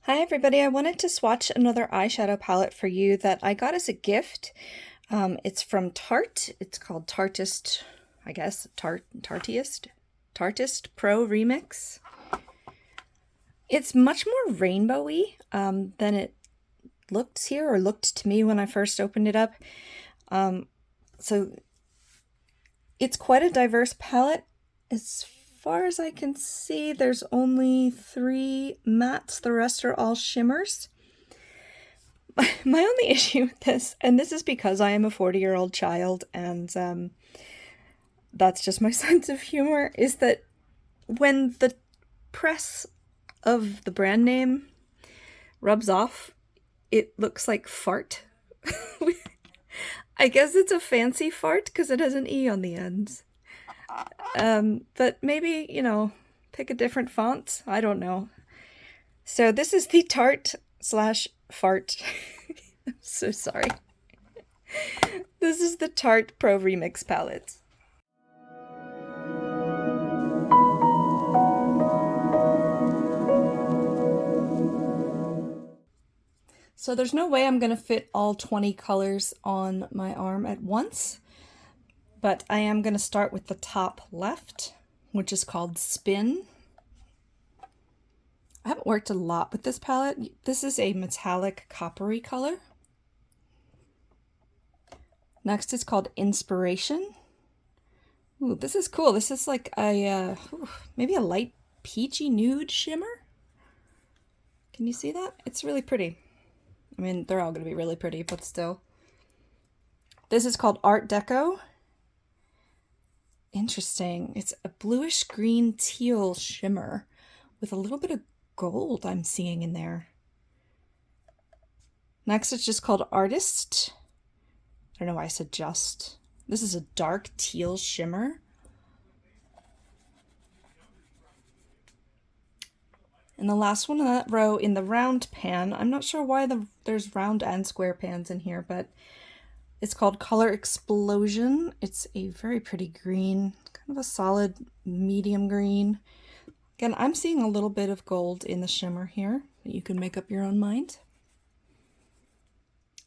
Hi everybody, I wanted to swatch another eyeshadow palette for you that I got as a gift. It's from Tarte. It's called Tarteist, I guess, Tarteist Pro Remix. It's much more rainbowy than it looks here, or looked to me when I first opened it up. So it's quite a diverse palette. As far as I can see, there's only 3 mattes. The rest are all shimmers. My only issue with this, and this is because I am a 40-year-old child, and that's just my sense of humor, is that when the press of the brand name rubs off, it looks like fart. I guess it's a fancy fart because it has an E on the ends. But maybe, pick a different font. I don't know. So this is the Tarte/fart. I'm so sorry. This is the Tarte Pro Remix palette. So there's no way I'm going to fit all 20 colors on my arm at once, but I am going to start with the top left, which is called Spin. I haven't worked a lot with this palette. This is a metallic coppery color. Next is called Inspiration. Ooh, this is cool. This is like a, maybe a light peachy nude shimmer. Can you see that? It's really pretty. I mean, they're all going to be really pretty, but still. This is called Art Deco. Interesting. It's a bluish green teal shimmer with a little bit of gold I'm seeing in there. Next, it's just called Artist. I don't know why I said just. This is a dark teal shimmer. And the last one in that row in the round pan, I'm not sure why there's round and square pans in here, but it's called Color Explosion. It's a very pretty green, kind of a solid medium green. Again, I'm seeing a little bit of gold in the shimmer here, but you can make up your own mind.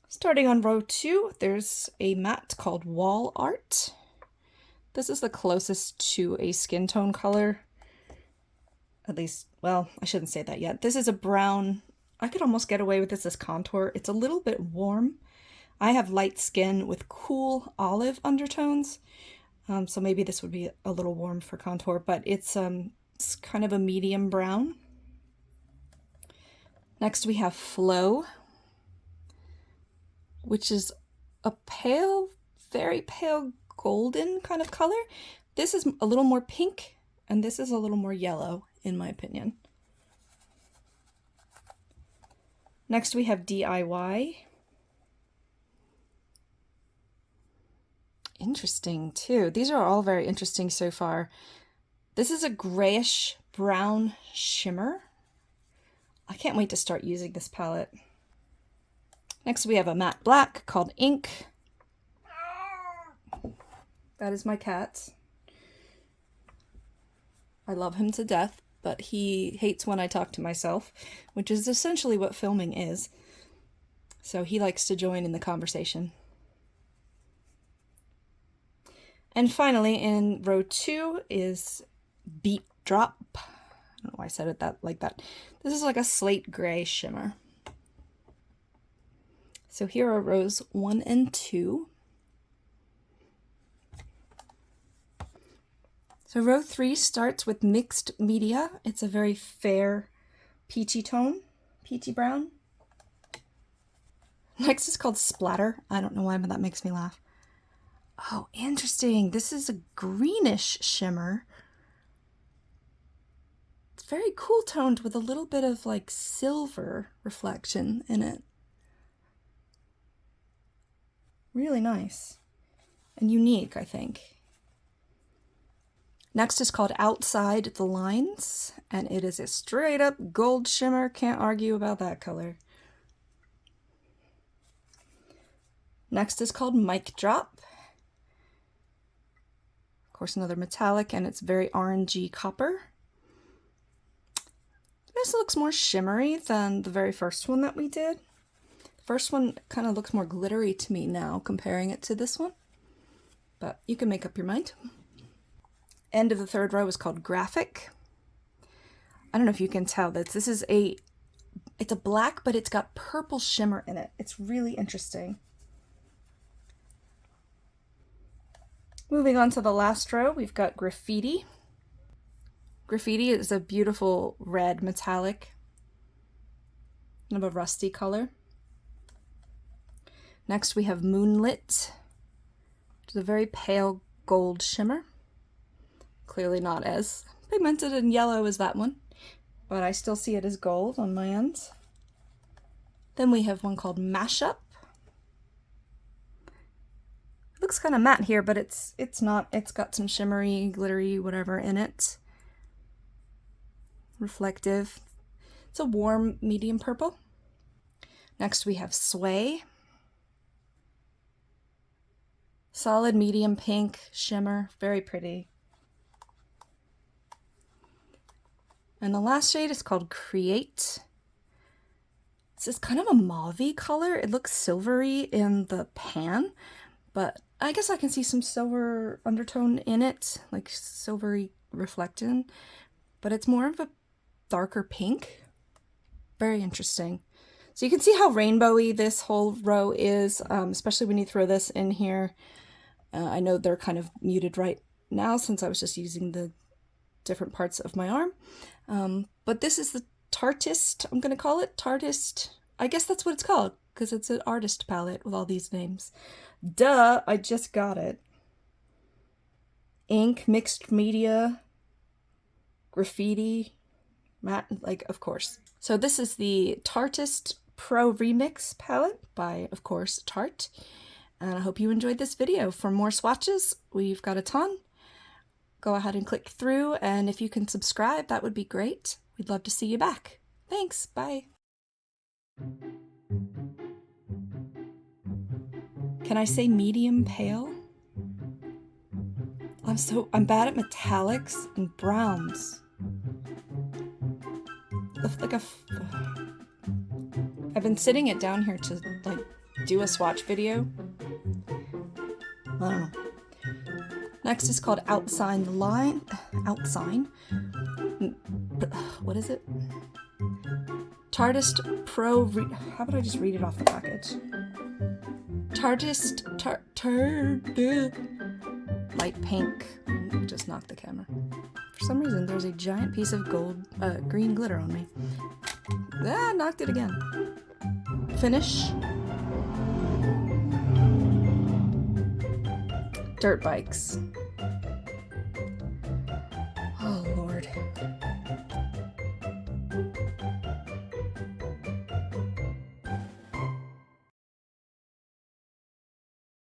Starting on row 2, there's a matte called Wall Art. This is the closest to a skin tone color. At least, well, I shouldn't say that yet. This is a brown. I could almost get away with this as contour. It's a little bit warm. I have light skin with cool olive undertones, so maybe this would be a little warm for contour, but it's kind of a medium brown. Next we have Flow, which is a pale, very pale golden kind of color. This is a little more pink, and this is a little more yellow, in my opinion. Next we have DIY. Interesting too. These are all very interesting so far. This is a grayish brown shimmer. I can't wait to start using this palette. Next we have a matte black called Ink. That is my cat. I love him to death, but he hates when I talk to myself, which is essentially what filming is. So he likes to join in the conversation. And finally, in row 2 is Beat Drop. I don't know why I said it like that. This is like a slate gray shimmer. So here are rows 1 and 2. So row 3 starts with Mixed Media. It's a very fair peachy tone, peachy brown. Next is called Splatter. I don't know why, but that makes me laugh. Oh, interesting. This is a greenish shimmer. It's very cool toned with a little bit of like silver reflection in it. Really nice and unique, I think. Next is called Outside the Lines, and it is a straight up gold shimmer. Can't argue about that color. Next is called Mic Drop. Of course, another metallic, and it's very orangey copper. This looks more shimmery than the very first one that we did. The first one kind of looks more glittery to me now, comparing it to this one. But you can make up your mind. End of the third row is called Graphic. I don't know if you can tell that this is it's a black, but it's got purple shimmer in it. It's really interesting. Moving on to the last row, we've got Graffiti. Graffiti is a beautiful red metallic, kind of a rusty color. Next we have Moonlit, which is a very pale gold shimmer. Clearly not as pigmented and yellow as that one, but I still see it as gold on my ends. Then we have one called Mashup. It looks kind of matte here, but it's not. It's got some shimmery, glittery, whatever in it. Reflective. It's a warm medium purple. Next we have Sway. Solid medium pink shimmer, very pretty. And the last shade is called Create. This is kind of a mauve-y color. It looks silvery in the pan, but I guess I can see some silver undertone in it, like silvery reflecting, but it's more of a darker pink. Very interesting. So you can see how rainbowy this whole row is, especially when you throw this in here. I know they're kind of muted right now since I was just using the different parts of my arm. But this is the Tarteist, I'm going to call it. Tarteist. I guess that's what it's called, because it's an artist palette with all these names. Duh, I just got it. Ink, mixed media, graffiti, matte, like, of course. So this is the Tarteist Pro Remix palette by, of course, Tarte. And I hope you enjoyed this video. For more swatches, we've got a ton. Go ahead and click through, and if you can subscribe, that would be great. We'd love to see you back. Thanks, bye. Can I say medium pale? I'm bad at metallics and browns. I've been sitting it down here to like do a swatch video. I don't know. Next is called Outside Line. Outside? What is it? Tarteist Pro. How about I just read it off the package? Tarteist. Light pink. Just knocked the camera. For some reason, there's a giant piece of green glitter on me. Ah, knocked it again. Finish. Dirt bikes.